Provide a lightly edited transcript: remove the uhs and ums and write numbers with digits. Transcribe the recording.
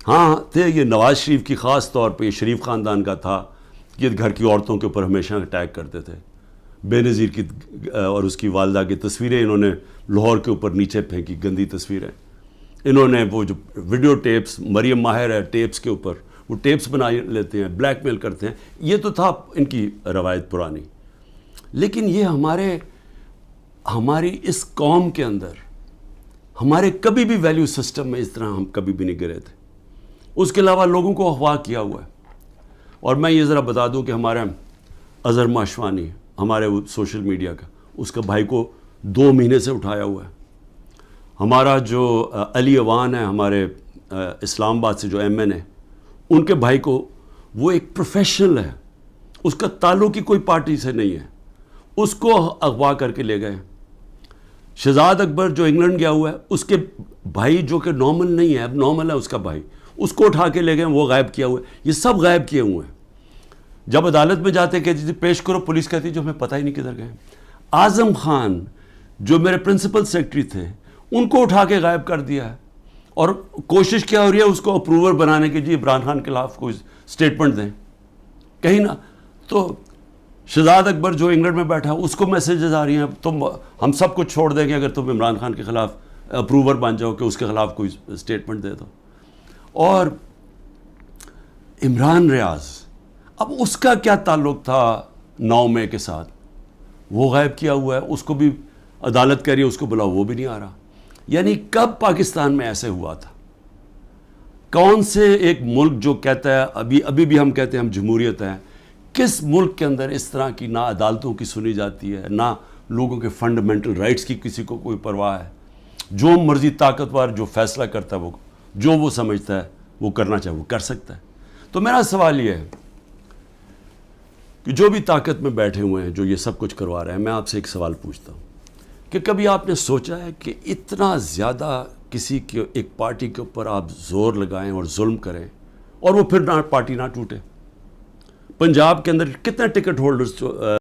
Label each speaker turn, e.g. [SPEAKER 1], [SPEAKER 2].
[SPEAKER 1] ہاں تھے، یہ نواز شریف کی خاص طور پہ، یہ شریف خاندان کا تھا، یہ گھر کی عورتوں کے اوپر ہمیشہ اٹیک کرتے تھے. بے نظیر کی اور اس کی والدہ کی تصویریں انہوں نے لاہور کے اوپر نیچے پھینکی، گندی تصویریں. انہوں نے وہ جو ویڈیو ٹیپس، مریم ماہر ہے ٹیپس کے اوپر، وہ ٹیپس بنا لیتے ہیں، بلیک میل کرتے ہیں. یہ تو تھا ان کی روایت پرانی. لیکن یہ ہماری اس قوم کے اندر ہمارے کبھی بھی ویلیو سسٹم میں اس طرح ہم کبھی بھی نہیں گرے تھے. اس کے علاوہ لوگوں کو اغوا کیا ہوا ہے. اور میں یہ ذرا بتا دوں کہ ہمارا اظہر ماشوانی، ہمارے وہ سوشل میڈیا کا، اس کا بھائی کو 2 مہینے سے اٹھایا ہوا ہے. ہمارا جو علی اوان ہے ہمارے اسلام آباد سے جو ایم این ہے، ان کے بھائی کو، وہ ایک پروفیشنل ہے، اس کا تعلق ہی کوئی پارٹی سے نہیں ہے، اس کو اغوا کر کے لے گئے. شہزاد اکبر جو انگلینڈ گیا ہوا ہے، اس کے بھائی جو کہ نارمل نہیں ہے، اب نارمل ہے اس کا بھائی، اس کو اٹھا کے لے گئے، وہ غائب کیا ہوا ہے. یہ سب غائب کیے ہوئے ہیں. جب عدالت میں جاتے کہتی تھی پیش کرو، پولیس کہتی جو ہمیں پتہ ہی نہیں کدھر گئے. اعظم خان جو میرے پرنسپل سیکرٹری تھے، ان کو اٹھا کے غائب کر دیا ہے. اور کوشش کیا ہو رہی ہے اس کو اپروور بنانے کی، جی عمران خان کے خلاف کوئی سٹیٹمنٹ دیں کہیں نہ. تو شہزاد اکبر جو انگلینڈ میں بیٹھا، اس کو میسیجز آ رہی ہیں ہم سب کچھ چھوڑ دیں گے اگر تم عمران خان کے خلاف اپروور بن جاؤ کہ اس کے خلاف کوئی سٹیٹمنٹ دے دو. اور عمران ریاض، اب اس کا کیا تعلق تھا 9 مئی کے ساتھ؟ وہ غائب کیا ہوا ہے. اس کو بھی عدالت کہہ رہی ہے اس کو بلاؤ، وہ بھی نہیں آ رہا. یعنی کب پاکستان میں ایسے ہوا تھا؟ کون سے ایک ملک جو کہتا ہے، ابھی بھی ہم کہتے ہیں ہم جمہوریت ہیں، کس ملک کے اندر اس طرح کی نہ عدالتوں کی سنی جاتی ہے، نہ لوگوں کے فنڈامنٹل رائٹس کی کسی کو کوئی پرواہ ہے؟ جو مرضی طاقتور جو فیصلہ کرتا ہے، وہ سمجھتا ہے وہ کرنا چاہے وہ کر سکتا ہے. تو میرا سوال یہ ہے کہ جو بھی طاقت میں بیٹھے ہوئے ہیں، جو یہ سب کچھ کروا رہے ہیں، میں آپ سے ایک سوال پوچھتا ہوں کہ کبھی آپ نے سوچا ہے کہ اتنا زیادہ کسی کے ایک پارٹی کے اوپر آپ زور لگائیں اور ظلم کریں اور وہ پھر پارٹی نہ ٹوٹے؟ پنجاب کے اندر کتنے ٹکٹ ہولڈرز